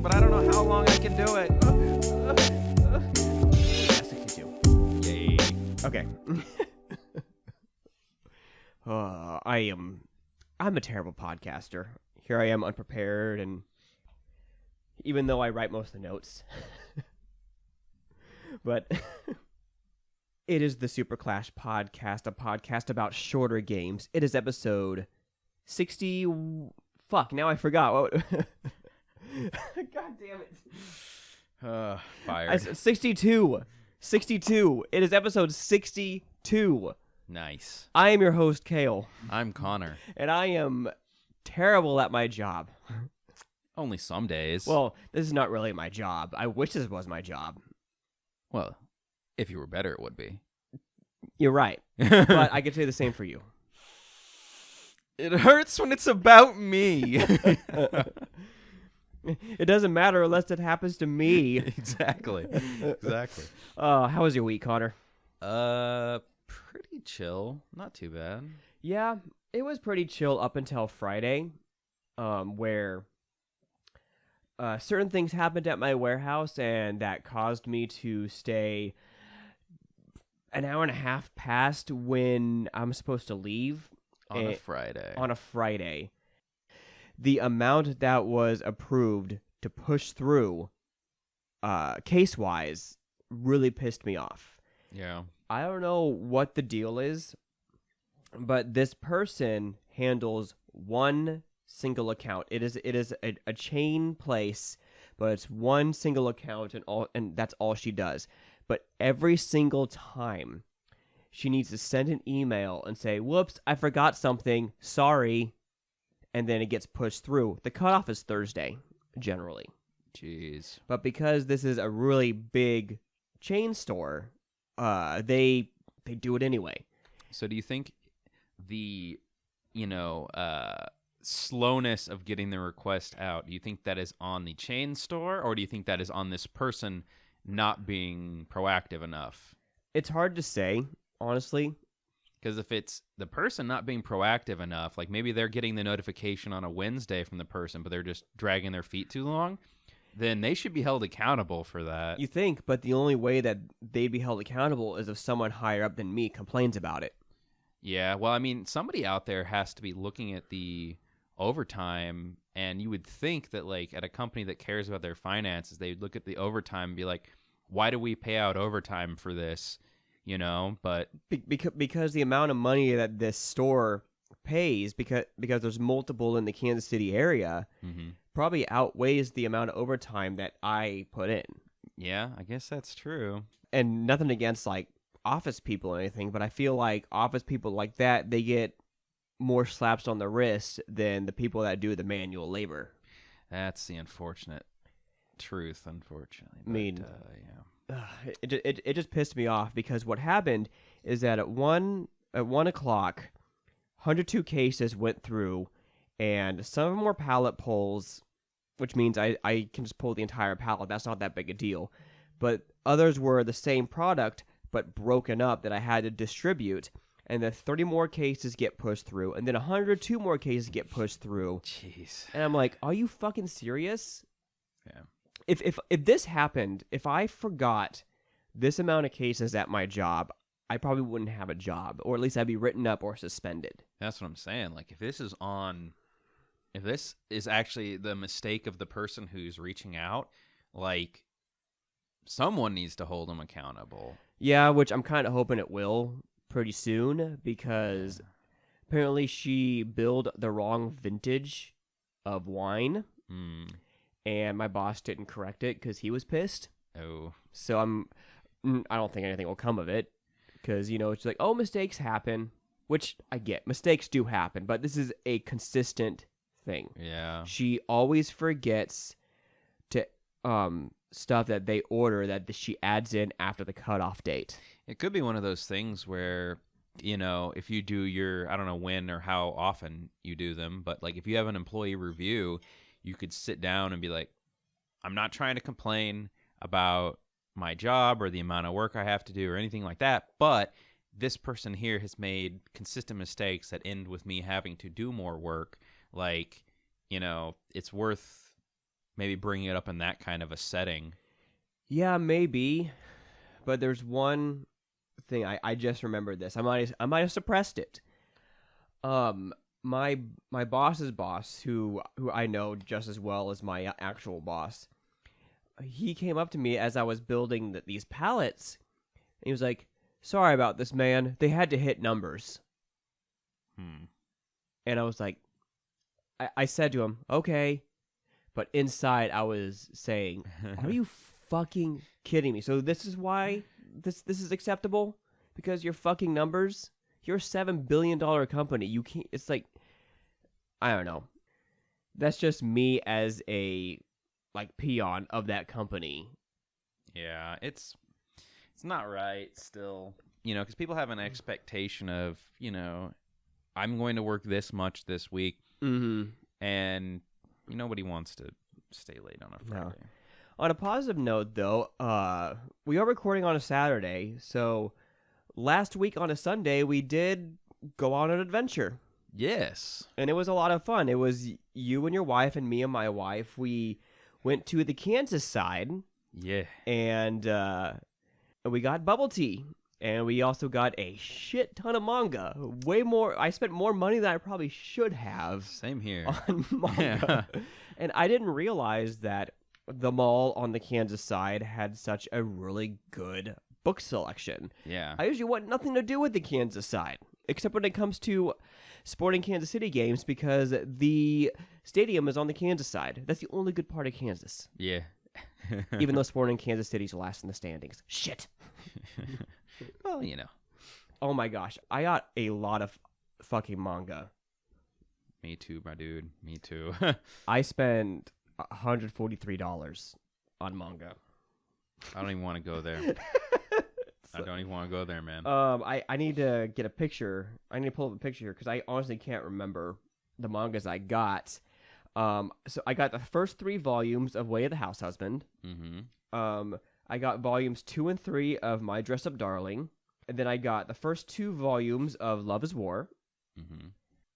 but I don't know how long I can do it. Ep.62. Yay. Okay. I'm a terrible podcaster. Here I am unprepared, and even though I write most of the notes. But it is the SuperClash podcast, a podcast about shorter games. It is episode 60. Fuck, now I forgot. What? God damn it. Fired. 62. 62. It is episode 62. Nice. I am your host, Kale. I'm Connor. And I am terrible at my job. Only some days. Well, this is not really my job. I wish this was my job. Well, if you were better, it would be. You're right. But I could say the same for you. It hurts when it's about me. It doesn't matter unless it happens to me. Exactly. How was your week, Connor? Pretty chill. Not too bad. Yeah, it was pretty chill up until Friday, where certain things happened at my warehouse, and that caused me to stay an hour and a half past when I'm supposed to leave. On a Friday. The amount that was approved to push through, case-wise, really pissed me off. Yeah. I don't know what the deal is, but this person handles one single account. It is a chain place, but it's one single account, and that's all she does. But every single time, she needs to send an email and say, "Whoops, I forgot something. Sorry," and then it gets pushed through. The cutoff is Thursday, generally. Jeez. But because this is a really big chain store, they do it anyway. So do you think the, slowness of getting the request out, do you think that is on the chain store, or do you think that is on this person not being proactive enough? It's hard to say, honestly. Because if it's the person not being proactive enough, like maybe they're getting the notification on a Wednesday from the person, but they're just dragging their feet too long, then they should be held accountable for that. You think, but the only way that they'd be held accountable is if someone higher up than me complains about it. Yeah, well, I mean, somebody out there has to be looking at the overtime, and you would think that, like, at a company that cares about their finances, they would look at the overtime and be like, why do we pay out overtime for this? But because the amount of money that this store pays, because there's multiple in the Kansas City area, probably outweighs the amount of overtime that I put in. Yeah, I guess that's true. And nothing against, like, office people or anything, but I feel like office people like that, they get more slaps on the wrist than the people that do the manual labor. That's the unfortunate truth, unfortunately. I mean, yeah. It just pissed me off, because what happened is that at 1 o'clock, 102 cases went through, and some of them were pallet pulls, which means I can just pull the entire pallet. That's not that big a deal. But others were the same product, but broken up, that I had to distribute. And then 30 more cases get pushed through, and then 102 more cases get pushed through. Jeez. And I'm like, are you fucking serious? Yeah. If this happened, if I forgot this amount of cases at my job, I probably wouldn't have a job, or at least I'd be written up or suspended. That's what I'm saying. Like, if this is actually the mistake of the person who's reaching out, like, someone needs to hold them accountable. Yeah, which I'm kind of hoping it will pretty soon, because apparently she billed the wrong vintage of wine. And my boss didn't correct it because he was pissed. Oh. So I don't think anything will come of it, because, it's like, oh, mistakes happen, which I get. Mistakes do happen, but this is a consistent thing. Yeah. She always forgets to stuff that they order that she adds in after the cutoff date. It could be one of those things where, if you do your, I don't know when or how often you do them, but, like, if you have an employee review, you could sit down and be like, I'm not trying to complain about my job or the amount of work I have to do or anything like that, but this person here has made consistent mistakes that end with me having to do more work. Like, it's worth maybe bringing it up in that kind of a setting. Yeah, maybe. But there's one thing I just remembered this. I might have suppressed it. My boss's boss, who I know just as well as my actual boss, he came up to me as I was building these pallets, and he was like, "Sorry about this, man. They had to hit numbers." And I was like, I said to him, "Okay," but inside I was saying, "Are you fucking kidding me?" So this is why this is acceptable, because you're fucking numbers. You're a $7 billion company. You can't. It's like, I don't know. That's just me as a peon of that company. Yeah, it's not right still. Because people have an expectation of, I'm going to work this much this week. Mm-hmm. And nobody wants to stay late on a Friday. No. On a positive note, though, we are recording on a Saturday, so last week on a Sunday, we did go on an adventure. Yes. And it was a lot of fun. It was you and your wife and me and my wife. We went to the Kansas side. Yeah. And we got bubble tea. And we also got a shit ton of manga. Way more. I spent more money than I probably should have. Same here. On manga. Yeah. And I didn't realize that the mall on the Kansas side had such a really good book selection. Yeah. I usually want nothing to do with the Kansas side, except when it comes to sporting Kansas City games, because the stadium is on the Kansas side. That's the only good part of Kansas. Yeah. Even though sporting Kansas City's last in the standings. Shit. Well, Oh my gosh. I got a lot of fucking manga. Me too, my dude. Me too. I spent $143 on manga. I don't even want to go there. I don't even want to go there, man. I need to get a picture. I need to pull up a picture here because I honestly can't remember the mangas I got. So I got the first 3 volumes of Way of the House Husband. Mm-hmm. I got volumes 2 and 3 of My Dress Up Darling, and then I got the first 2 volumes of Love Is War. Mm-hmm.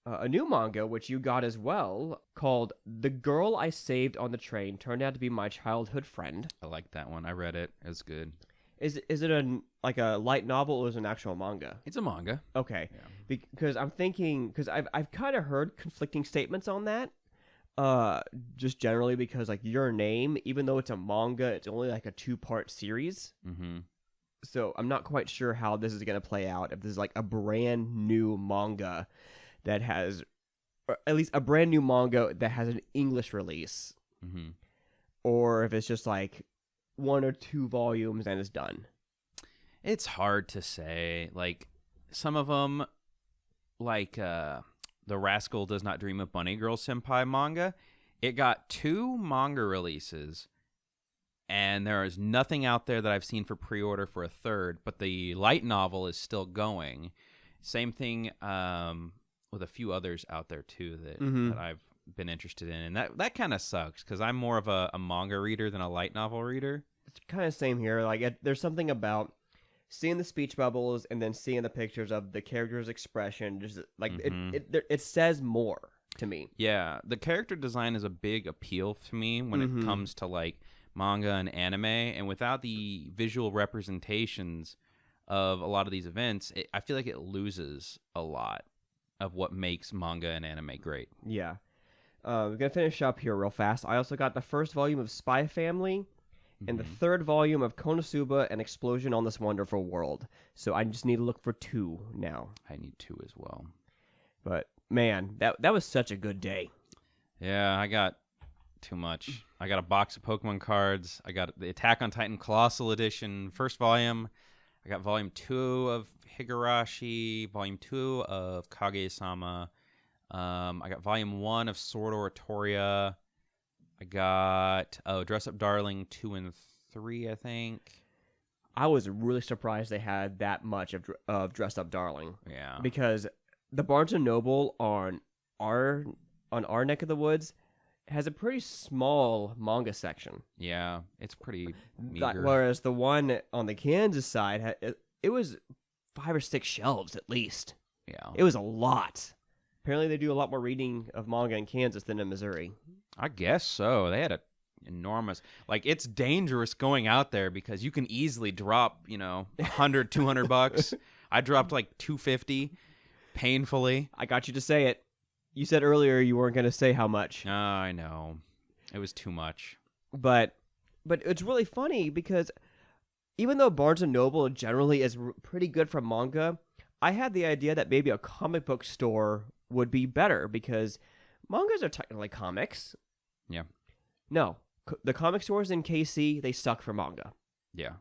A new manga, which you got as well, called The Girl I Saved on the Train Turned Out to Be My Childhood Friend. I like that one. I read it. It was good. Is it a light novel or is it an actual manga? It's a manga. Okay. Yeah. Because I'm thinking, because I've kind of heard conflicting statements on that. Just generally because Your Name, even though it's a manga, it's only a 2-part series. Mm-hmm. So I'm not quite sure how this is going to play out. If this is a brand new manga that has, or at least a brand new manga that has an English release, mm-hmm. or if it's just 1 or 2 volumes and it's done. It's hard to say. Some of them, The Rascal Does Not Dream of Bunny Girl Senpai manga, it got 2 manga releases, and there is nothing out there that I've seen for pre-order for a third, but the light novel is still going. Same thing with a few others out there, too, that I've been interested in. And that kind of sucks, because I'm more of a manga reader than a light novel reader. It's kind of same here. There's something about seeing the speech bubbles and then seeing the pictures of the character's expression, just it says more to me. Yeah, the character design is a big appeal to me when it comes to manga and anime, and without the visual representations of a lot of these events, I feel like it loses a lot of what makes manga and anime great. Yeah. We're going to finish up here real fast. I also got the first volume of Spy Family and the 3rd volume of Konosuba, An Explosion on This Wonderful World. So I just need to look for 2 now. I need 2 as well. But, man, that was such a good day. Yeah, I got too much. I got a box of Pokemon cards. I got the Attack on Titan Colossal Edition, first volume. I got volume 2 of Higurashi, volume 2 of Kage-sama. I got volume 1 of Sword Oratoria. I got Dress Up Darling 2 and 3, I think. I was really surprised they had that much of Dress Up Darling. Yeah. Because the Barnes & Noble on our neck of the woods has a pretty small manga section. Yeah, it's pretty meager. Whereas the one on the Kansas side, it was 5 or 6 shelves at least. Yeah. It was a lot. Apparently they do a lot more reading of manga in Kansas than in Missouri. I guess so. They had enormous. Like, it's dangerous going out there because you can easily drop, $100, $200. I dropped like $250 painfully. I got you to say it. You said earlier you weren't going to say how much. I know. It was too much. But it's really funny because even though Barnes & Noble generally is pretty good for manga, I had the idea that maybe a comic book store would be better because mangas are technically comics. Yeah. No. The comic stores in KC, they suck for manga. Yeah.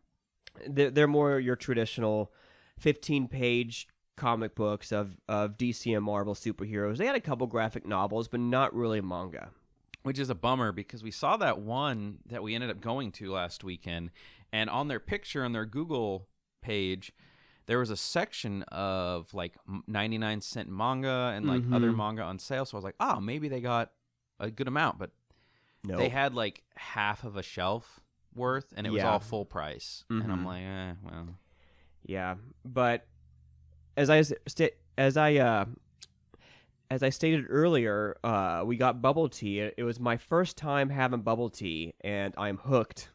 They're more your traditional 15-page comic books of DC and Marvel superheroes. They had a couple graphic novels, but not really manga. Which is a bummer because we saw that one that we ended up going to last weekend, and on their picture on their Google page, there was a section of like 99-cent manga and like other manga on sale. So I was like, maybe they got a good amount, but they had like half of a shelf worth, and it was all full price. And I'm like, well. Yeah, but as I stated earlier, we got bubble tea. It was my first time having bubble tea, and I'm hooked.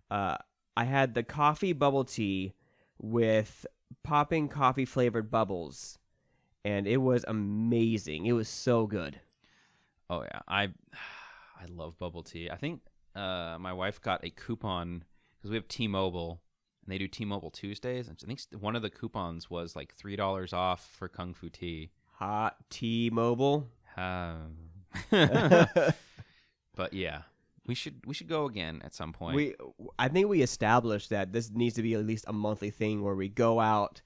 I had the coffee bubble tea with popping coffee flavored bubbles, and it was amazing. It was so good. Oh yeah, I love bubble tea. I think my wife got a coupon because we have T-Mobile, and they do T-Mobile Tuesdays, and I think one of the coupons was like $3 off for Kung Fu tea. Hot T-Mobile. But yeah, we should go again at some point. I think we established that this needs to be at least a monthly thing where we go out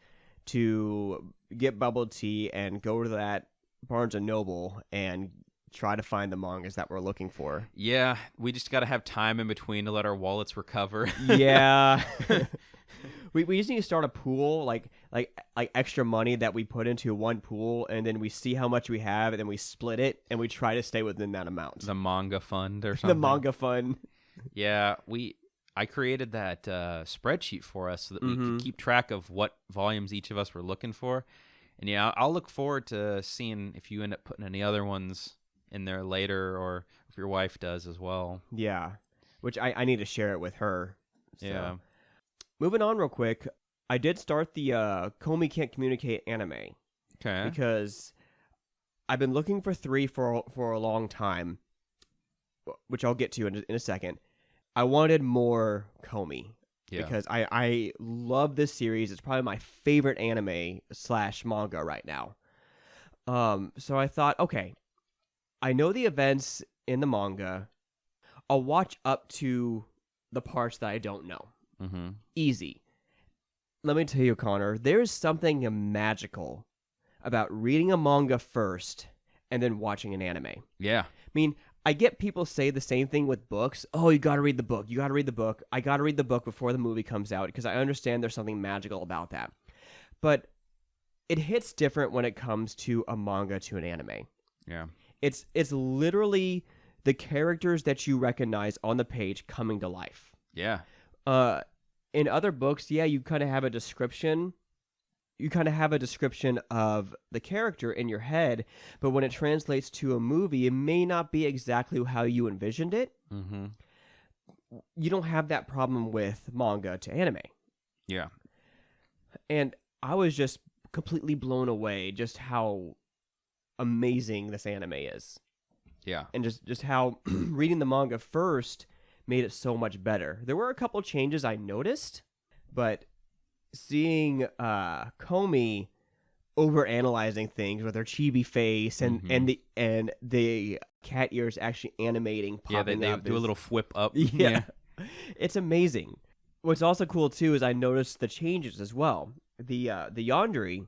to get bubble tea and go to that Barnes and Noble and try to find the mangas that we're looking for. Yeah, we just got to have time in between to let our wallets recover. Yeah. We just need to start a pool, like extra money that we put into one pool, and then we see how much we have, and then we split it, and we try to stay within that amount. The manga fund or something. The manga fund. Yeah, I created that spreadsheet for us so that we could keep track of what volumes each of us were looking for. And yeah, I'll look forward to seeing if you end up putting any other ones in there later, or if your wife does as well. Yeah, which I need to share it with her. So. Yeah. Moving on real quick, I did start the Comey Can't Communicate anime. Okay. Because I've been looking for 3 for a long time, which I'll get to in a second. I wanted more Comey. Yeah. Because I love this series. It's probably my favorite anime / manga right now. So I thought, okay, I know the events in the manga. I'll watch up to the parts that I don't know. Mm-hmm. Easy. Let me tell you, Connor, there's something magical about reading a manga first and then watching an anime. Yeah. I mean, I get people say the same thing with books. Oh, you got to read the book. You got to read the book. I got to read the book before the movie comes out because I understand there's something magical about that. But it hits different when it comes to a manga to an anime. Yeah. It's literally the characters that you recognize on the page coming to life. Yeah. In other books, yeah, you kind of have a description. You kind of have a description of the character in your head, but when it translates to a movie, it may not be exactly how you envisioned it. Mm-hmm. You don't have that problem with manga to anime. Yeah. And I was just completely blown away just how amazing this anime is. Yeah. And just how reading the manga first made it so much better. There were a couple changes I noticed, but seeing Comey overanalyzing things with her chibi face and the cat ears actually animating, popping they up. do a little whip up. Yeah. It's amazing. What's also cool too is I noticed the changes as well. The yandere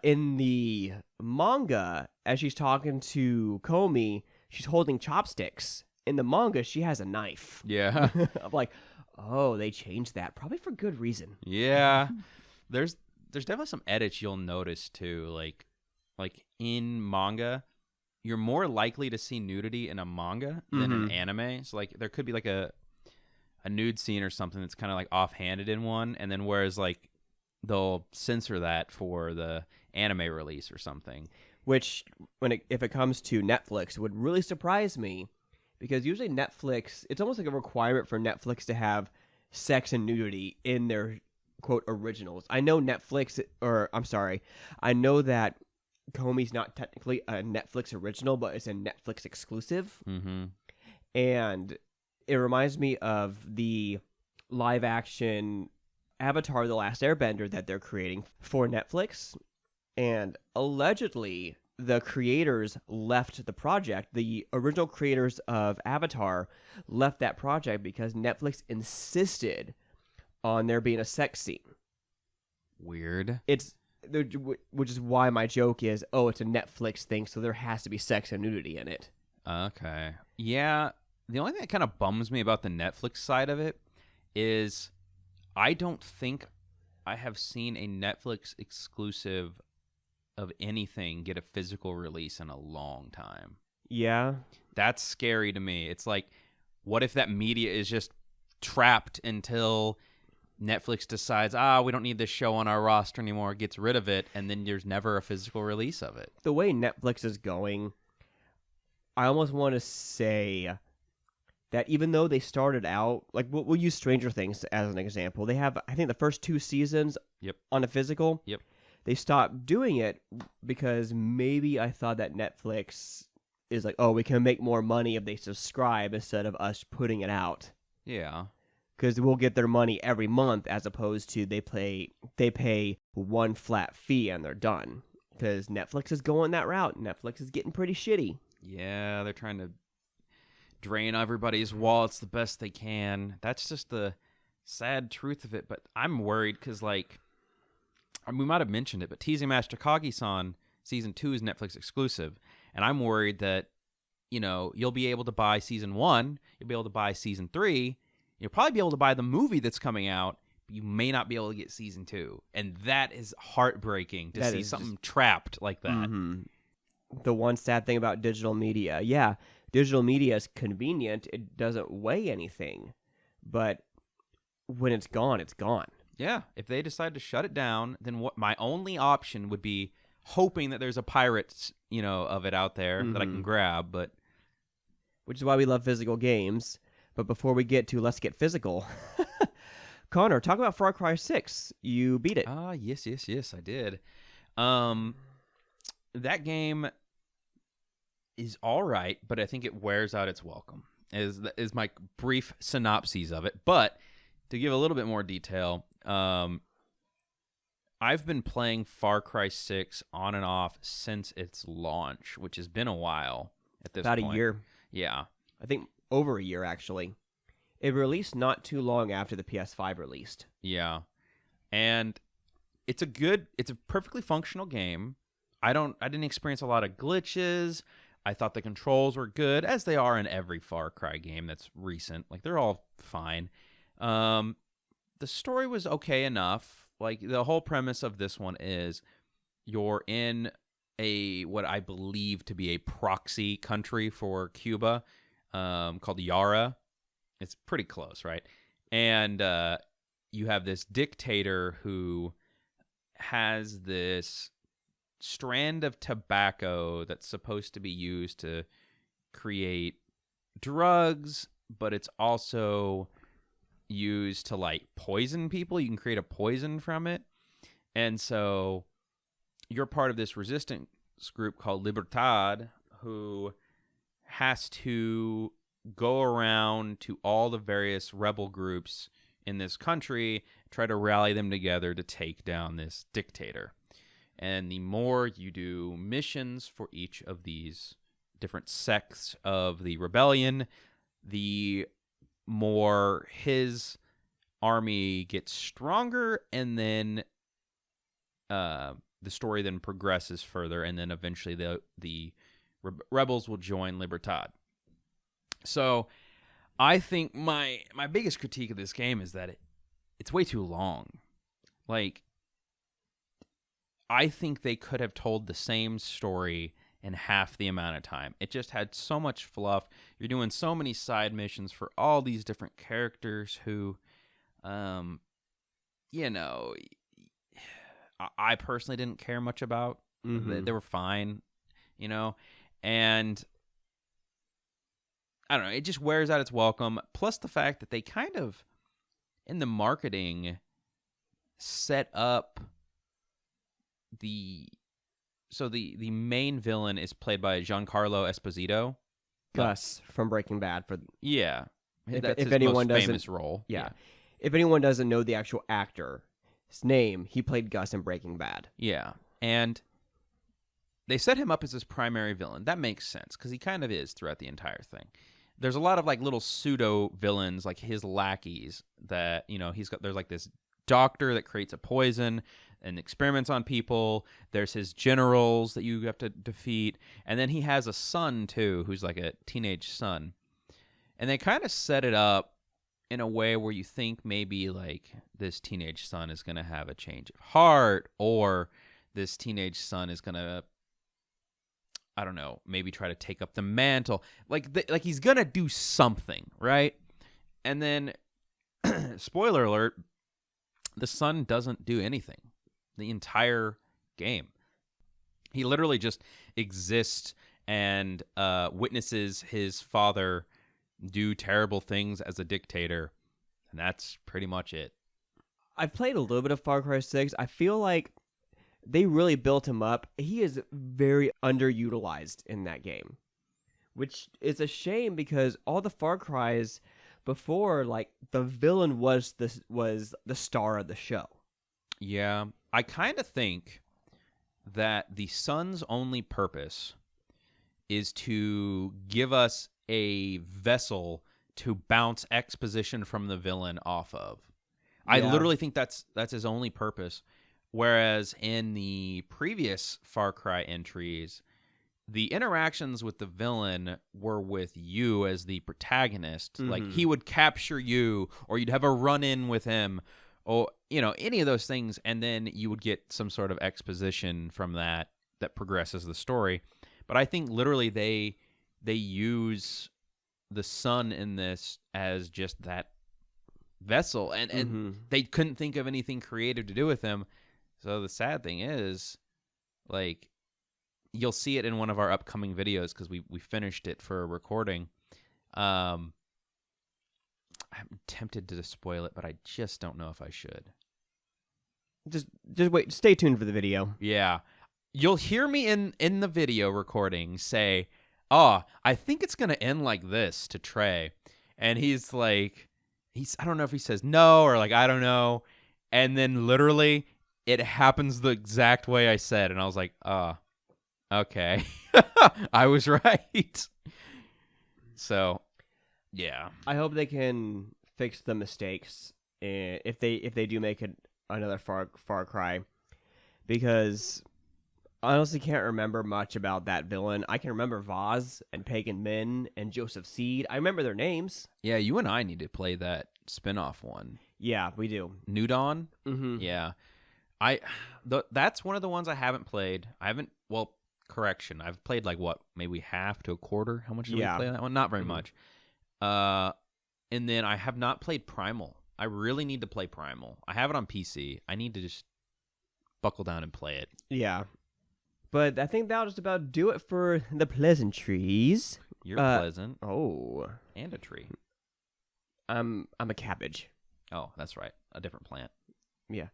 in the manga, as she's talking to Comey, she's holding chopsticks. In the manga, she has a knife. Yeah. I'm like, oh, they changed that. Probably for good reason. Yeah. There's definitely some edits you'll notice too. Like in manga, you're more likely to see nudity in a manga than an anime. So like there could be like a nude scene or something that's kind of like offhanded in one, and then whereas like they'll censor that for the anime release or something. Which, if it comes to Netflix, would really surprise me, Because usually Netflix, it's almost like a requirement for Netflix to have sex and nudity in their quote originals. I know I know that Comey's not technically a Netflix original, but it's a Netflix exclusive. Mm-hmm. And it reminds me of the live action Avatar The Last Airbender that they're creating for Netflix. And allegedly, the creators left the project. The original creators of Avatar left that project because Netflix insisted on there being a sex scene. Weird. Which is why my joke is, oh, it's a Netflix thing, so there has to be sex and nudity in it. Okay. Yeah. The only thing that kind of bums me about the Netflix side of it is I don't think I have seen a Netflix exclusive of anything get a physical release in a long time. Yeah. That's scary to me. It's like, what if that media is just trapped until Netflix decides, we don't need this show on our roster anymore, gets rid of it, and then there's never a physical release of it. The way Netflix is going, I almost want to say that even though they started out, like we'll use Stranger Things as an example. They have, I think, the first 2 seasons on a physical. Yep. They stopped doing it because maybe I thought that Netflix is like, oh, we can make more money if they subscribe instead of us putting it out. Yeah. Because we'll get their money every month as opposed to they pay one flat fee and they're done. Because Netflix is going that route. Netflix is getting pretty shitty. Yeah, they're trying to drain everybody's wallets the best they can. That's just the sad truth of it. But I'm worried because, like, we might have mentioned it, but Teasing Master Kagi-san Season 2 is Netflix exclusive. And I'm worried that, you'll be able to buy Season 1, you'll be able to buy Season 3, you'll probably be able to buy the movie that's coming out, but you may not be able to get Season 2. And that is heartbreaking to see something trapped like that. Mm-hmm. The one sad thing about digital media, digital media is convenient. It doesn't weigh anything. But when it's gone, it's gone. Yeah, if they decide to shut it down, then my only option would be hoping that there's a pirate, of it out there that I can grab. But which is why we love physical games. But before we get to let's get physical, Connor, talk about Far Cry 6. You beat it. Yes, I did. That game is all right, but I think it wears out its welcome. Is my brief synopsis of it. But to give a little bit more detail, I've been playing Far Cry 6 on and off since its launch, which has been a while at this point. About a year. Yeah. I think over a year, actually. It released not too long after the PS5 released. Yeah. And it's a perfectly functional game. I didn't experience a lot of glitches. I thought the controls were good, as they are in every Far Cry game that's recent. Like, they're all fine. The story was okay enough. Like, the whole premise of this one is you're in what I believe to be a proxy country for Cuba, called Yara. It's pretty close, right? And you have this dictator who has this strand of tobacco that's supposed to be used to create drugs, but it's also used to, like, poison people. You can create a poison from it. And so you're part of this resistance group called Libertad, who has to go around to all the various rebel groups in this country, try to rally them together to take down this dictator. And the more you do missions for each of these different sects of the rebellion, the more his army gets stronger, and then the story then progresses further, and then eventually the rebels will join Libertad. So I think my biggest critique of this game is that it's way too long. Like, I think they could have told the same story in half the amount of time. It just had so much fluff. You're doing so many side missions for all these different characters who, I personally didn't care much about. Mm-hmm. They were fine, and I don't know, it just wears out its welcome. Plus the fact that they kind of, in the marketing, set up the main villain is played by Giancarlo Esposito. Gus from Breaking Bad. Yeah. That's If his anyone most doesn't, famous role. Yeah. If anyone doesn't know the actual actor's name, he played Gus in Breaking Bad. Yeah. And they set him up as his primary villain. That makes sense because he kind of is throughout the entire thing. There's a lot of like little pseudo villains, like his lackeys that, there's like this doctor that creates a poison and experiments on people. There's his generals that you have to defeat. And then he has a son too, who's like a teenage son. And they kind of set it up in a way where you think maybe like this teenage son is going to have a change of heart, or this teenage son is going to, I don't know, maybe try to take up the mantle. Like he's going to do something, right? And then, spoiler alert, the son doesn't do anything the entire game. He literally just exists and witnesses his father do terrible things as a dictator, and that's pretty much it. I've played a little bit of Far Cry 6. I feel like they really built him up. He is very underutilized in that game, which is a shame because all the Far Cries before, like, the villain was the star of the show. Yeah, I kind of think that the son's only purpose is to give us a vessel to bounce exposition from the villain off of. I literally think that's his only purpose. Whereas in the previous Far Cry entries, the interactions with the villain were with you as the protagonist. Mm-hmm. Like, he would capture you, or you'd have a run-in with him, or, any of those things, and then you would get some sort of exposition from that progresses the story. But I think literally they use the son in this as just that vessel, and they couldn't think of anything creative to do with him. So the sad thing is, like, you'll see it in one of our upcoming videos because we finished it for a recording. I'm tempted to spoil it, but I just don't know if I should. Just wait. Stay tuned for the video. Yeah. You'll hear me in the video recording say, "Oh, I think it's going to end like this," to Trey. And he's like, I don't know if he says no or like, I don't know. And then literally it happens the exact way I said. And I was like, okay. I was right. So, yeah. I hope they can fix the mistakes if they do make another Far Cry, because I honestly can't remember much about that villain. I can remember Vaz and Pagan Min and Joseph Seed. I remember their names. Yeah, you and I need to play that spin-off one. Yeah, we do. New Dawn? Mm-hmm. Yeah. That's one of the ones I haven't played. Correction. I've played like maybe half to a quarter. How much did we play that one? Not very much. And then I have not played Primal. I really need to play Primal. I have it on PC. I need to just buckle down and play it. Yeah. But I think that'll just about do it for the pleasantries. You're pleasant. Oh. And a tree. I'm a cabbage. Oh, that's right. A different plant. Yeah.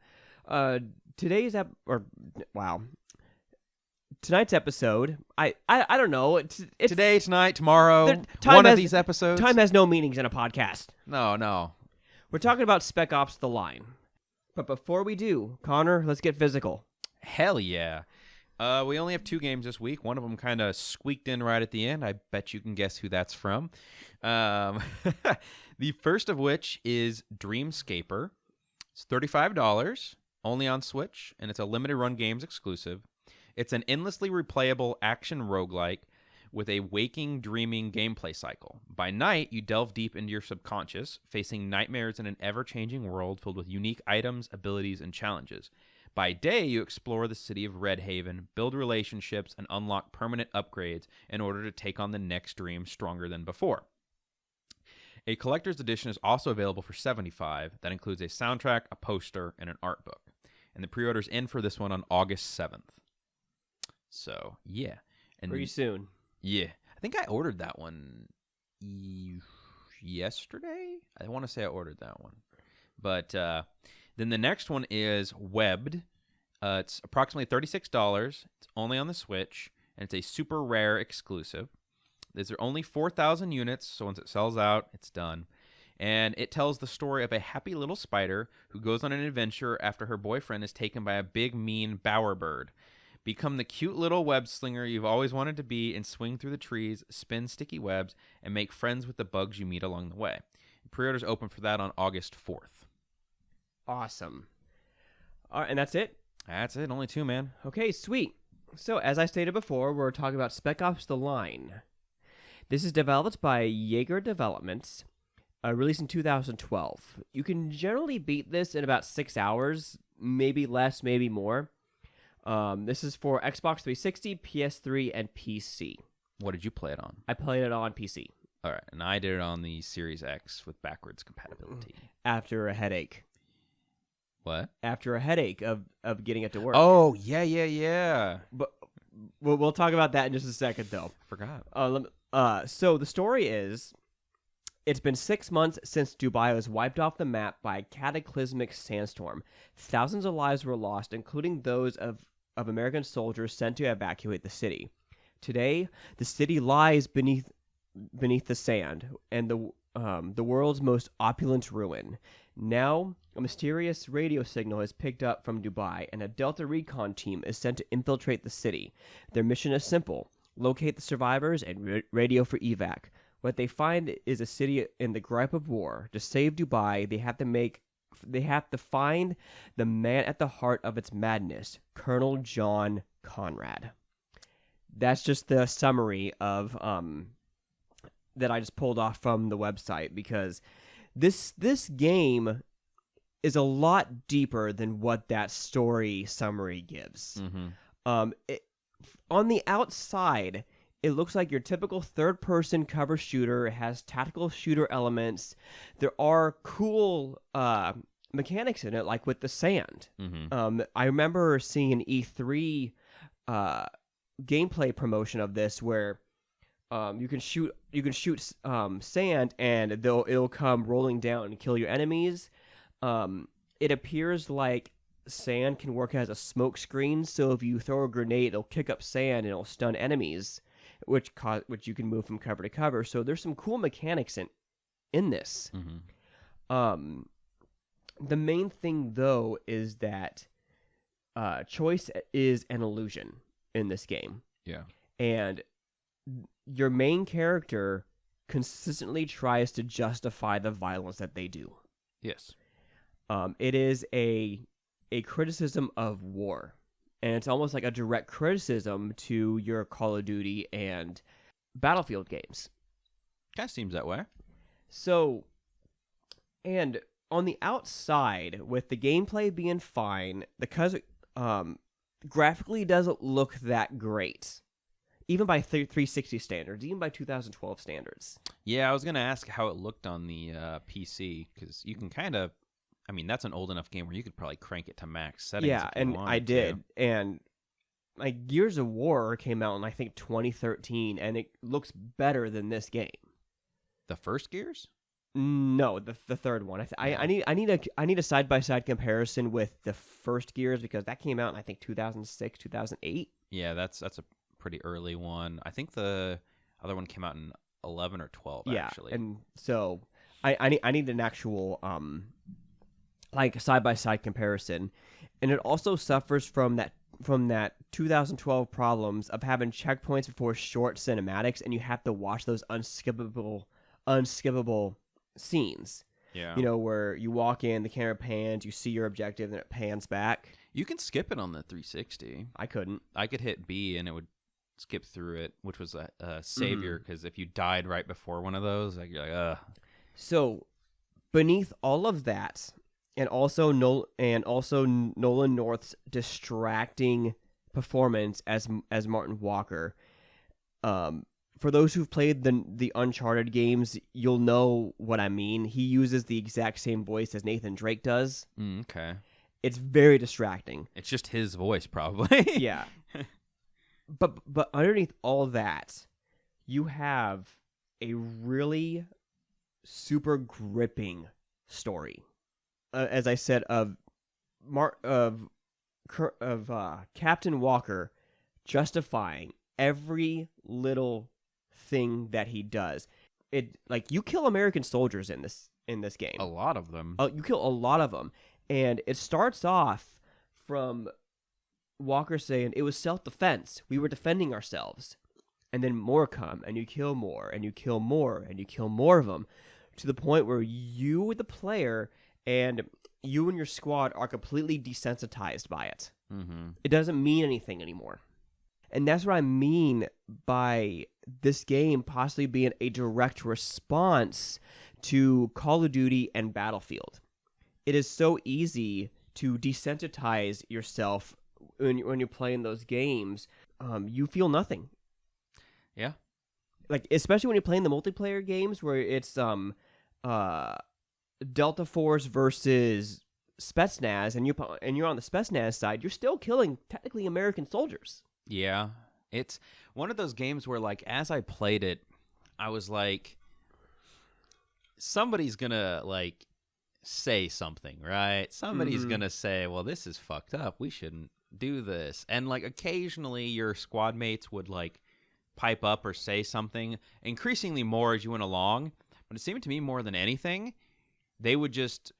Tonight's episode, I don't know. It's today, tonight, tomorrow, one of these episodes. Time has no meanings in a podcast. No. We're talking about Spec Ops the Line. But before we do, Connor, let's get physical. Hell yeah. We only have 2 games this week. One of them kind of squeaked in right at the end. I bet you can guess who that's from. The first of which is Dreamscaper. It's $35, only on Switch, and it's a limited run games exclusive. It's an endlessly replayable action roguelike with a waking, dreaming gameplay cycle. By night, you delve deep into your subconscious, facing nightmares in an ever-changing world filled with unique items, abilities, and challenges. By day, you explore the city of Red Haven, build relationships, and unlock permanent upgrades in order to take on the next dream stronger than before. A collector's edition is also available for $75. That includes a soundtrack, a poster, and an art book. And the pre-order's in for this one on August 7th. So, yeah. And pretty soon. Yeah. I think I ordered that one yesterday. I want to say I ordered that one. But then the next one is Webbed. It's approximately $36. It's only on the Switch, and it's a super rare exclusive. These are only 4,000 units, so once it sells out, it's done. And it tells the story of a happy little spider who goes on an adventure after her boyfriend is taken by a big, mean bowerbird. Become the cute little web slinger you've always wanted to be and swing through the trees, spin sticky webs, and make friends with the bugs you meet along the way. Pre-orders open for that on August 4th. Awesome. All right, and that's it? That's it. Only 2, man. Okay, sweet. So, as I stated before, we're talking about Spec Ops the Line. This is developed by Jaeger Developments, released in 2012. You can generally beat this in about 6 hours, maybe less, maybe more. This is for Xbox 360, PS3, and PC. What did you play it on? I played it on PC. All right, and I did it on the Series X with backwards compatibility. After a headache. What? After a headache of getting it to work. Oh, yeah. But we'll talk about that in just a second, though. Forgot. So the story is, it's been 6 months since Dubai was wiped off the map by a cataclysmic sandstorm. Thousands of lives were lost, including those of American soldiers sent to evacuate the city. Today, the city lies beneath the sand and the world's most opulent ruin. Now, a mysterious radio signal is picked up from Dubai, and a Delta Recon team is sent to infiltrate the city. Their mission is simple: locate the survivors and radio for evac. What they find is a city in the gripe of war. To save Dubai, they have to find the man at the heart of its madness, Colonel John Conrad. That's just the summary of that I just pulled off from the website, because this game is a lot deeper than what that story summary gives. Mm-hmm. On the outside, it looks like your typical third-person cover shooter. It has tactical shooter elements. There are cool mechanics in it, like with the sand. Mm-hmm. I remember seeing an E3 gameplay promotion of this where you can shoot sand, and it'll come rolling down and kill your enemies. It appears like sand can work as a smoke screen, so if you throw a grenade, it'll kick up sand and it'll stun enemies, which you can move from cover to cover. So there's some cool mechanics in this. Mm-hmm. The main thing, though, is that choice is an illusion in this game. Yeah. And your main character consistently tries to justify the violence that they do. Yes. It is a criticism of war, and it's almost like a direct criticism to your Call of Duty and Battlefield games. Kind of seems that way. So, and on the outside, with the gameplay being fine, because graphically doesn't look that great, even by 360 standards, even by 2012 standards. Yeah, I was going to ask how it looked on the PC, because you can kind of, I mean, that's an old enough game where you could probably crank it to max settings. Yeah, and I did. And like Gears of War came out in, I think, 2013, and it looks better than this game. The first Gears? No, the third one. I need a side-by-side comparison with the first Gears, because that came out in, I think, 2006, 2008. Yeah, that's a pretty early one. I think the other one came out in 11 or 12, actually. Yeah, and so I need an actual like side-by-side comparison. And it also suffers from that 2012 problems of having checkpoints before short cinematics, and you have to watch those unskippable scenes. Yeah. You know, where you walk in, the camera pans, you see your objective, then it pans back. You can skip it on the 360. I couldn't. I could hit B and it would skip through it, which was a savior, because if you died right before one of those, like, you're like, ugh. So, beneath all of that, and also Nolan North's distracting performance as Martin Walker, for those who've played the Uncharted games, you'll know what I mean. He uses the exact same voice as Nathan Drake does. Okay. It's very distracting. It's just his voice, probably. Yeah. But underneath all that, you have a really super gripping story. As I said, of Captain Walker justifying every little thing that he does. It like you kill American soldiers in this game. A lot of them. You kill a lot of them, and it starts off from Walker saying it was self-defense. We were defending ourselves. And then more come, and you kill more, and you kill more, and you kill more of them, to the point where you, the player, and you and your squad are completely desensitized by it. Mm-hmm. It doesn't mean anything anymore. And that's what I mean by this game possibly being a direct response to Call of Duty and Battlefield. It is so easy to desensitize yourself when you're playing those games. You feel nothing. Yeah. Like, especially when you're playing the multiplayer games where it's Delta Force versus Spetsnaz, and you're on the Spetsnaz side, you're still killing technically American soldiers. Yeah. It's one of those games where, like, as I played it, I was like, somebody's gonna, like, say something, right? Somebody's gonna say, well, this is fucked up. We shouldn't do this. And, like, occasionally your squad mates would, like, pipe up or say something, increasingly more as you went along. But it seemed to me more than anything, they would just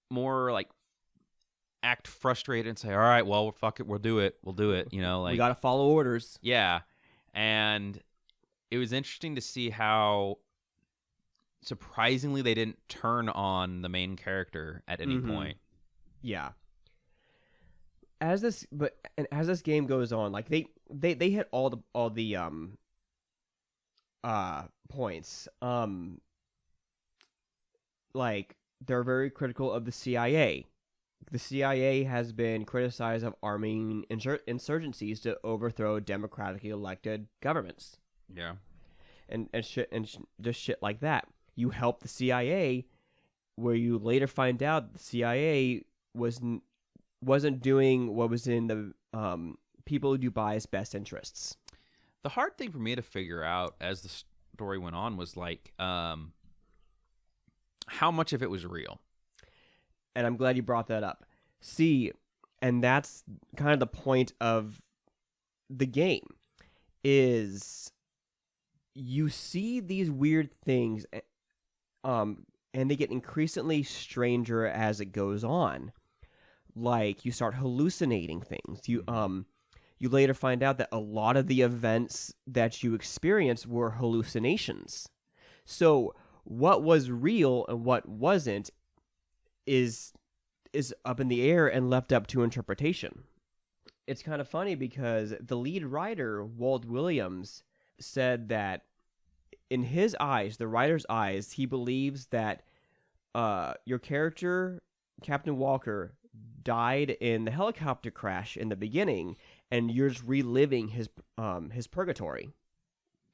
more, like, act frustrated and say, all right, well, fuck it, we'll do it, you know, like, we gotta follow orders. Yeah. And it was interesting to see how surprisingly they didn't turn on the main character at any point. Yeah. As this game goes on, like they hit all the points. Like, they're very critical of the CIA. The CIA has been criticized of arming insurgencies to overthrow democratically elected governments. Yeah. And just shit like that. You help the CIA, where you later find out the CIA wasn't doing what was in the people of Dubai's best interests. The hard thing for me to figure out as the story went on was, like, how much of it was real. And I'm glad you brought that up. See, and that's kind of the point of the game, is you see these weird things, and they get increasingly stranger as it goes on. Like, you start hallucinating things. You later find out that a lot of the events that you experience were hallucinations. So what was real and what wasn't is up in the air and left up to interpretation. It's kind of funny because the lead writer, Walt Williams, said that in his eyes, the writer's eyes, he believes that your character, Captain Walker, died in the helicopter crash in the beginning, and you're just reliving his purgatory.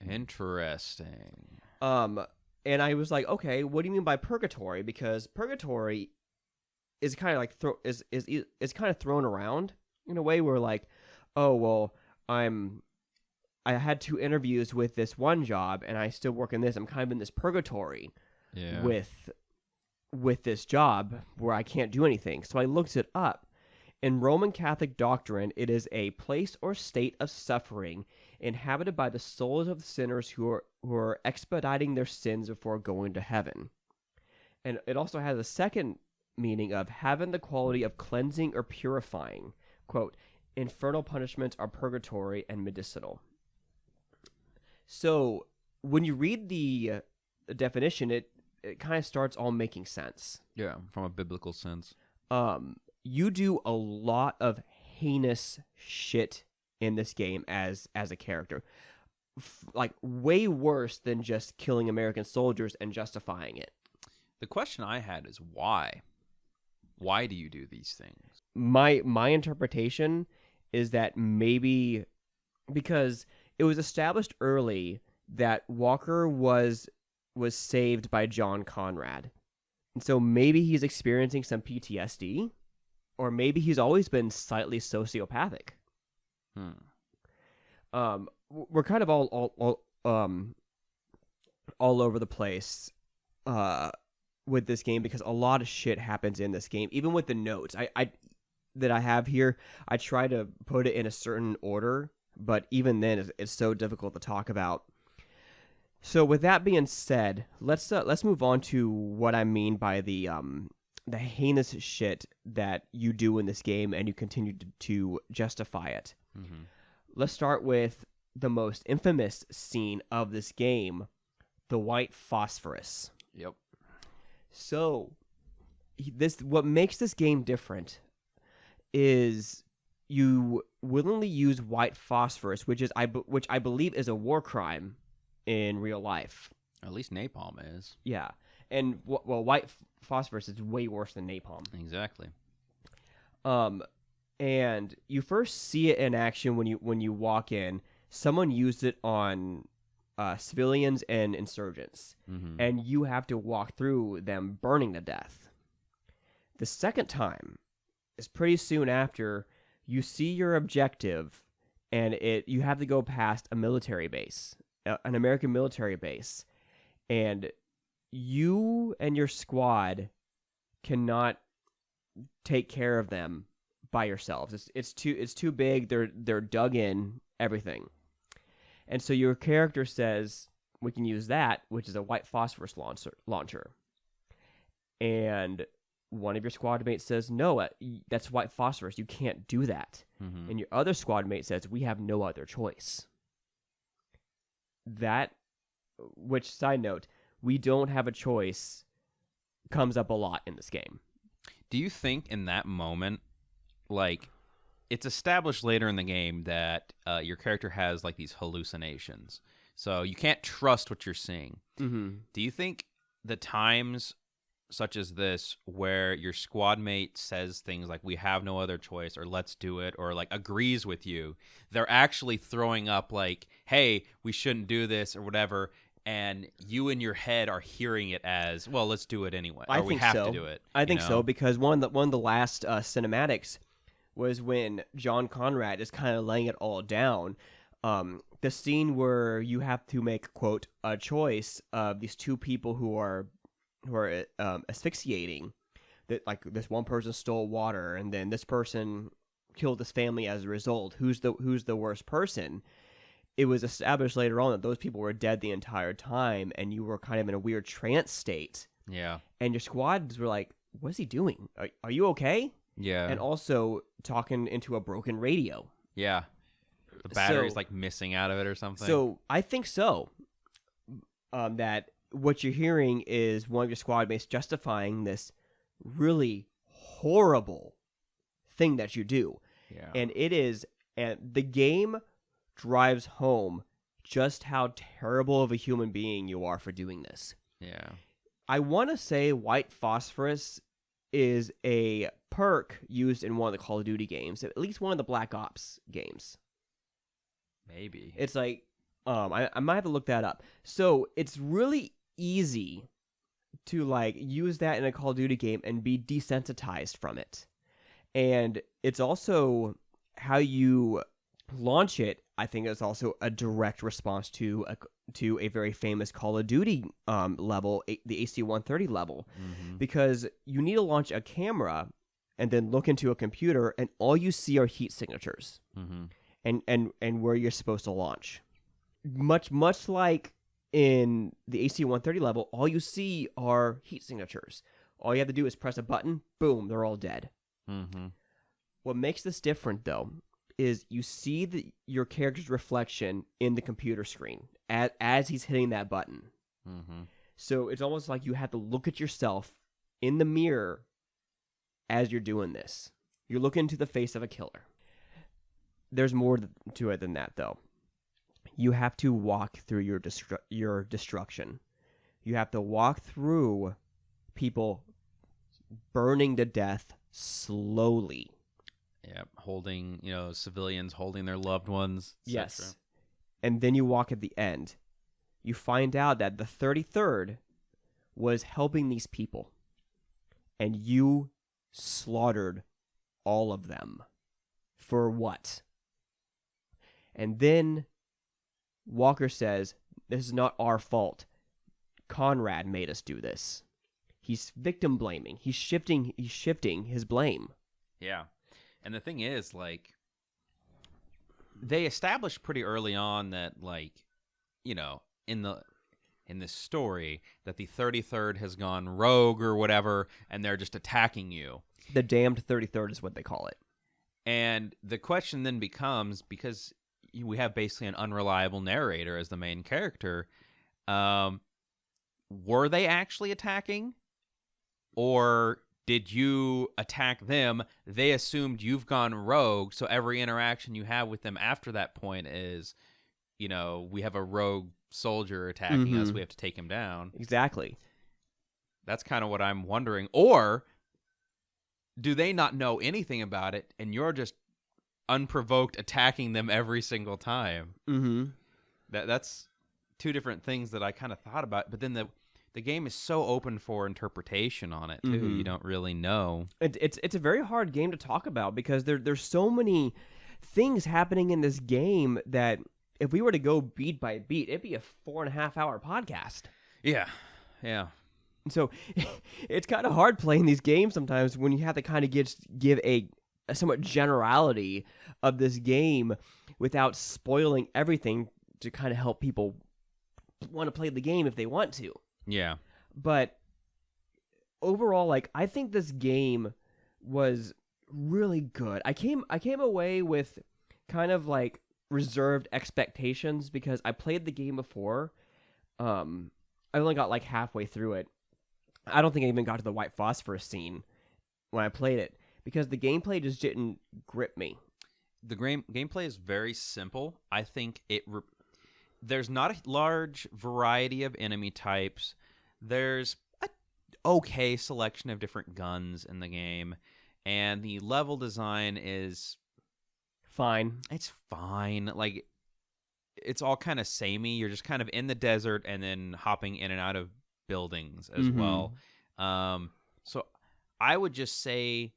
Interesting. And I was like, okay, what do you mean by purgatory? Because purgatory is kind of like is kind of thrown around in a way where, like, oh well, I had 2 interviews with this one job and I still work in this. I'm kind of in this purgatory with this job where I can't do anything. So I looked it up. In Roman Catholic doctrine, it is a place or state of suffering inhabited by the souls of the sinners who are expediting their sins before going to heaven. And it also has a second meaning of having the quality of cleansing or purifying. Quote, infernal punishments are purgatory and medicinal. So when you read the definition, it kind of starts all making sense. Yeah, from a biblical sense. You do a lot of heinous shit in this game as a character. Like, way worse than just killing American soldiers and justifying it. The question I had is why? Why do you do these things? My interpretation is that maybe because it was established early that Walker was saved by John Conrad. And so maybe he's experiencing some PTSD, or maybe he's always been slightly sociopathic. Hmm. We're kind of all all over the place with this game because a lot of shit happens in this game. Even with the notes that I have here, I try to put it in a certain order, but even then it's so difficult to talk about. So with that being said, let's move on to what I mean by the heinous shit that you do in this game, and you continue to justify it. Mm-hmm. Let's start with the most infamous scene of this game, the white phosphorus. Yep. So what makes this game different is you willingly use white phosphorus, which I believe is a war crime in real life. At least napalm is. Yeah. And white phosphorus is way worse than napalm. Exactly. And you first see it in action when you walk in. Someone used it on civilians and insurgents, Mm-hmm. and you have to walk through them burning to death. The second time is pretty soon after you see your objective, and you have to go past a military base, an American military base, and you and your squad cannot take care of them by yourselves. It's too big. They're dug in, everything. And so your character says, we can use that, which is a white phosphorus launcher. And one of your squad mates says, no, that's white phosphorus. You can't do that. Mm-hmm. And your other squad mate says, we have no other choice. Which, side note, we don't have a choice, comes up a lot in this game. Do you think in that moment, like, it's established later in the game that your character has, like, these hallucinations, so you can't trust what you're seeing. Mm-hmm. Do you think the times such as this where your squad mate says things like, we have no other choice, or let's do it, or, like, agrees with you, they're actually throwing up, like, hey, we shouldn't do this, or whatever, and you in your head are hearing it as, well, let's do it anyway, or we have to do it? I think so, because one of the last cinematics was when John Conrad is kind of laying it all down. The scene where you have to make, quote, a choice of these two people who are asphyxiating. That, like, this one person stole water, and then this person killed his family as a result. Who's the worst person? It was established later on that those people were dead the entire time, and you were kind of in a weird trance state. Yeah. And your squads were like, "What's he doing? Are you okay?" Yeah. And also talking into a broken radio. Yeah. The battery's like missing out of it or something. So I think so. That what you're hearing is one of your squad mates justifying this really horrible thing that you do. Yeah. And the game drives home just how terrible of a human being you are for doing this. Yeah. I want to say white phosphorus is a perk used in one of the Call of Duty games, at least one of the Black Ops games. Maybe. It's like, I might have to look that up. So it's really easy to, like, use that in a Call of Duty game and be desensitized from it. And it's also how you launch it. I think is also a direct response to a very famous Call of Duty level, the AC-130 level, because you need to launch a camera and then look into a computer, and all you see are heat signatures, and where you're supposed to launch. Much like in the AC-130 level, all you see are heat signatures. All you have to do is press a button, boom, they're all dead. What makes this different, though, is you see your character's reflection in the computer screen as he's hitting that button. So it's almost like you have to look at yourself in the mirror as you're doing this. You're looking into the face of a killer. There's more to it than that, though. You have to walk through your destruction. You have to walk through people burning to death slowly. Yeah, holding, civilians holding their loved ones. Yes. And then you walk at the end. You find out that the 33rd was helping these people. And you slaughtered all of them. For what? And then Walker says, this is not our fault. Conrad made us do this. He's victim blaming. He's shifting his blame. Yeah. And the thing is, like, they established pretty early on that, like, you know, in this story, that the 33rd has gone rogue or whatever, and they're just attacking you. The damned 33rd is what they call it. And the question then becomes, because we have basically an unreliable narrator as the main character, were they actually attacking? Or did you attack them? They assumed you've gone rogue, so every interaction you have with them after that point is, you know, we have a rogue soldier attacking us, we have to take him down. Exactly. That's kind of what I'm wondering. Or do they not know anything about it, and you're just unprovoked attacking them every single time? That's two different things that I kind of thought about. But then the game is so open for interpretation on it too. You don't really know. It's a very hard game to talk about because there's so many things happening in this game that if we were to go beat by beat, it'd be a 4.5 hour podcast. Yeah. So it's kind of hard playing these games sometimes when you have to kind of give a somewhat generality of this game without spoiling everything to kind of help people want to play the game if they want to. Yeah. But overall, like, I think this game was really good. I came away with kind of like reserved expectations because I played the game before. I only got like halfway through it. I don't think I even got to the white phosphorus scene when I played it because the gameplay just didn't grip me. The gameplay is very simple. I think there's not a large variety of enemy types. There's a okay selection of different guns in the game, and the level design is fine. It's fine. Like, it's all kind of samey. You're just kind of in the desert and then hopping in and out of buildings as well. So I would just say,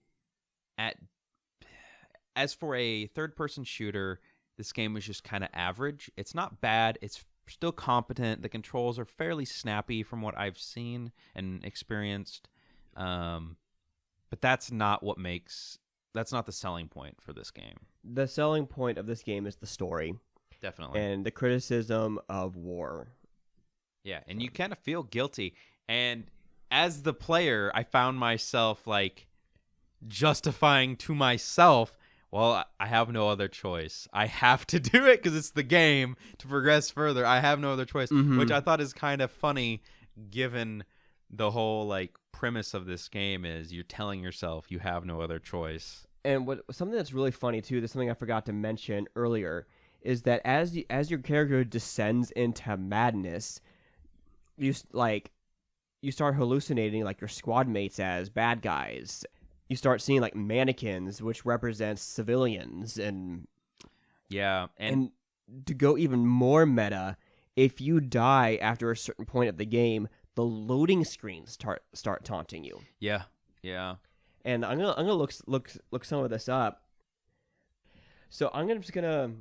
as for a third-person shooter, this game is just kind of average. It's not bad. It's still competent. The controls are fairly snappy from what I've seen and experienced. But that's not the selling point for this game. The selling point of this game is the story. Definitely. And the criticism of war. Yeah, and you kind of feel guilty. And as the player, I found myself, like, justifying to myself, well, I have no other choice. I have to do it because it's the game to progress further. I have no other choice, which I thought is kind of funny given the whole, like, premise of this game is you're telling yourself you have no other choice. And something that's really funny, too, that's something I forgot to mention earlier, is that as your character descends into madness, you start hallucinating, like, your squad mates as bad guys. You start seeing, like, mannequins, which represents civilians, and to go even more meta, if you die after a certain point of the game, the loading screens start taunting you. Yeah. And I'm gonna look some of this up. So I'm just gonna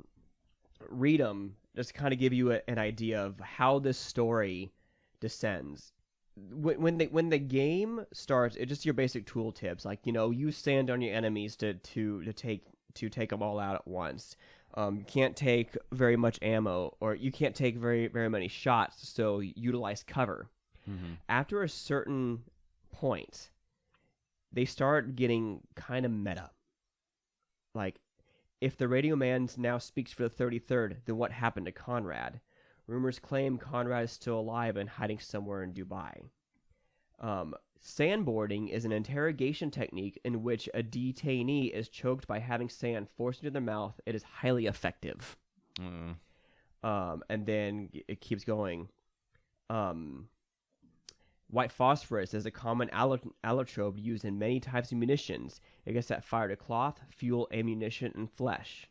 read them, just to kind of give you an idea of how this story descends. When the game starts, it's just your basic tool tips, like, you know, use sand on your enemies to take them all out at once. You can't take very much ammo, or you can't take very very many shots, so utilize cover. After a certain point, they start getting kind of meta. Like, if the radio man now speaks for the 33rd, then what happened to Conrad? Rumors claim Conrad is still alive and hiding somewhere in Dubai. Sandboarding is an interrogation technique in which a detainee is choked by having sand forced into their mouth. It is highly effective. And then it keeps going. White phosphorus is a common allotrope used in many types of munitions. It gets set fire to cloth, fuel, ammunition, and flesh.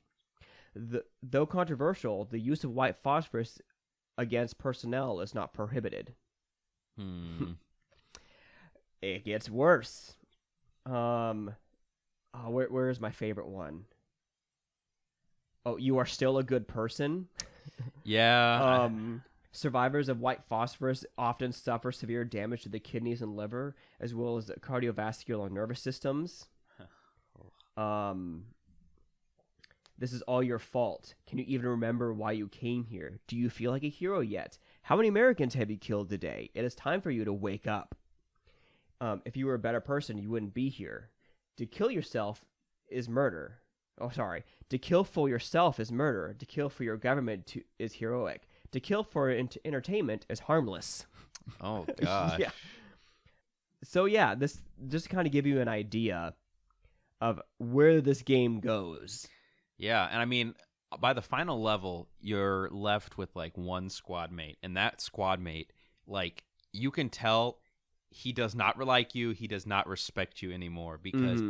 Though controversial, the use of white phosphorus against personnel is not prohibited. It gets worse. Where is my favorite one? Oh, you are still a good person. Yeah. Survivors of white phosphorus often suffer severe damage to the kidneys and liver, as well as the cardiovascular nervous systems. This is all your fault. Can you even remember why you came here? Do you feel like a hero yet? How many Americans have you killed today? It is time for you to wake up. If you were a better person, you wouldn't be here. To kill yourself is murder. Oh, sorry. To kill for yourself is murder. To kill for your government is heroic. To kill for entertainment is harmless. Oh, gosh. Yeah. So, yeah, this just kind of give you an idea of where this game goes. Yeah, and I mean, by the final level, you're left with, like, one squad mate. And that squad mate, like, you can tell he does not like you. He does not respect you anymore. Because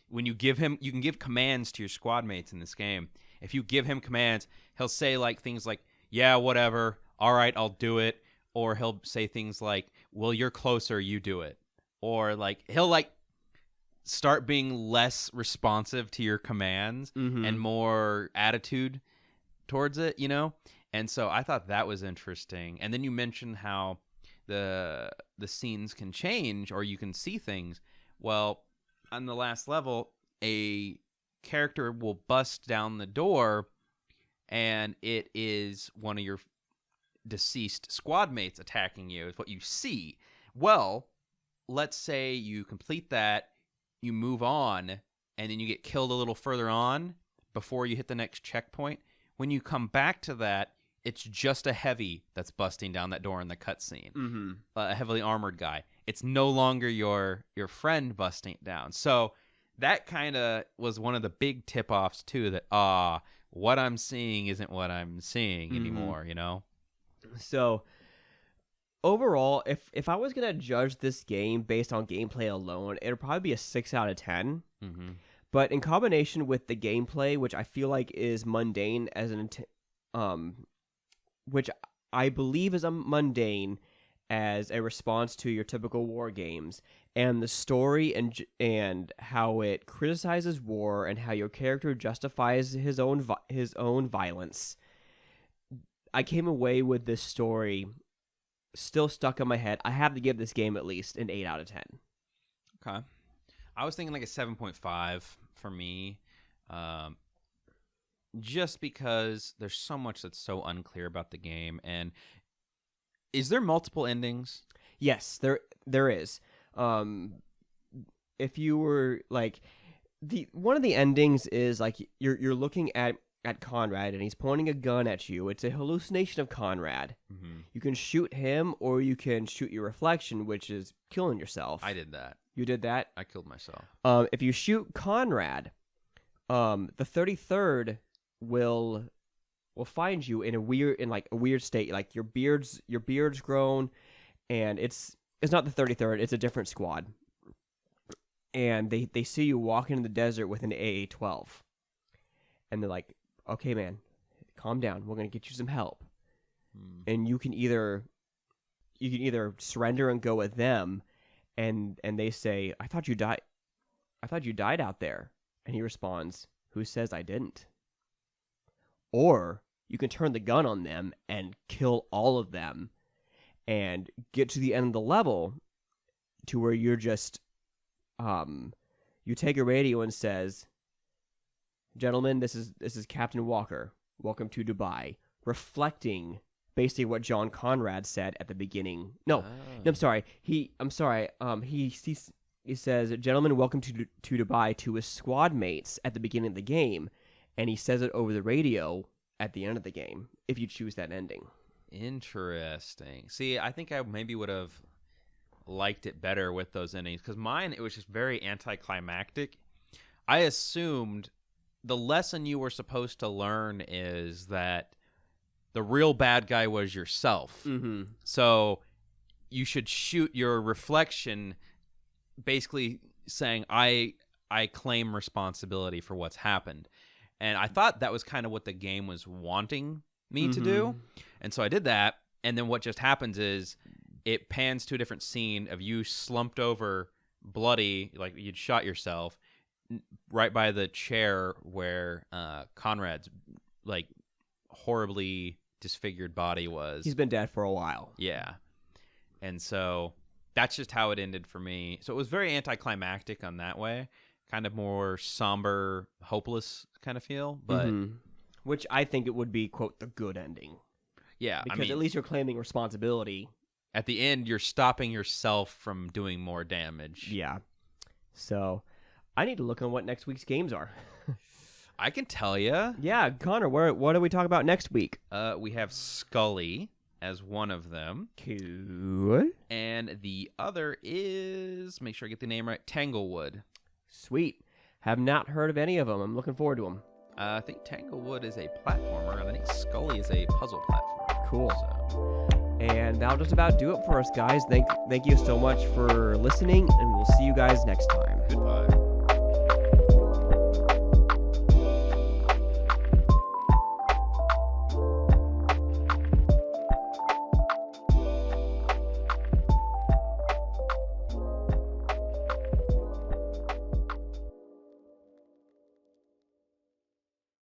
when you give him, you can give commands to your squad mates in this game. If you give him commands, he'll say, like, things like, yeah, whatever. All right, I'll do it. Or he'll say things like, well, you're closer, you do it. Or, like, he'll, like, start being less responsive to your commands and more attitude towards it, you know? And so I thought that was interesting. And then you mentioned how the scenes can change or you can see things. Well, on the last level, a character will bust down the door and it is one of your deceased squad mates attacking you is what you see. Well, let's say you complete that, you move on, and then you get killed a little further on before you hit the next checkpoint. When you come back to that, it's just a heavy that's busting down that door in the cutscene. A heavily armored guy. It's no longer your friend busting it down. So that kind of was one of the big tip-offs, too, that, what I'm seeing isn't what I'm seeing anymore, you know? So, overall, if I was going to judge this game based on gameplay alone, it would probably be a 6 out of 10. But in combination with the gameplay, which I feel like is mundane which I believe is a mundane as a response to your typical war games, and the story and how it criticizes war and how your character justifies his own violence, I came away with this story still stuck in my head. I have to give this game at least an 8 out of 10. Okay. I was thinking like a 7.5 for me. Just because there's so much that's so unclear about the game. And is there multiple endings? Yes, there is. If you were like one of the endings is like you're looking at Conrad and he's pointing a gun at you. It's a hallucination of Conrad. You can shoot him or you can shoot your reflection, which is killing yourself. I did that. You did that? I killed myself. If you shoot Conrad, the 33rd will find you in a weird state. Like your beard's grown, and it's not the 33rd. It's a different squad, and they see you walking in the desert with an AA-12, and they're like, "Okay, man, calm down. We're gonna get you some help." And you can either surrender and go with them, and they say, "I thought you died. I thought you died out there." And he responds, "Who says I didn't?" Or you can turn the gun on them and kill all of them and get to the end of the level to where you're just you take a radio and says, "Gentlemen, this is Captain Walker. Welcome to Dubai," reflecting basically what John Conrad said at the beginning. I'm sorry. He says, "Gentlemen, welcome to Dubai," to his squad mates at the beginning of the game, and he says it over the radio at the end of the game, if you choose that ending. Interesting. See, I think I maybe would have liked it better with those endings, because mine, it was just very anticlimactic. I assumed the lesson you were supposed to learn is that the real bad guy was yourself. So you should shoot your reflection, basically saying, I claim responsibility for what's happened. And I thought that was kind of what the game was wanting me to do. And so I did that. And then what just happens is it pans to a different scene of you slumped over, bloody, like you'd shot yourself, right by the chair where Conrad's like horribly disfigured body was. He's been dead for a while. Yeah. And so that's just how it ended for me. So it was very anticlimactic on that way. Kind of more somber, hopeless kind of feel. But Which I think it would be, quote, the good ending. yeah, Because at least you're claiming responsibility. At the end, you're stopping yourself from doing more damage. Yeah. So I need to look on what next week's games are. I can tell you. Yeah, Connor, what do we talk about next week? We have Scully as one of them. Cool. And the other is, make sure I get the name right, Tanglewood. Sweet. Have not heard of any of them. I'm looking forward to them. I think Tanglewood is a platformer, and I think Scully is a puzzle platformer. Cool. So. And that'll just about do it for us, guys. Thank you so much for listening, and we'll see you guys next time. Goodbye.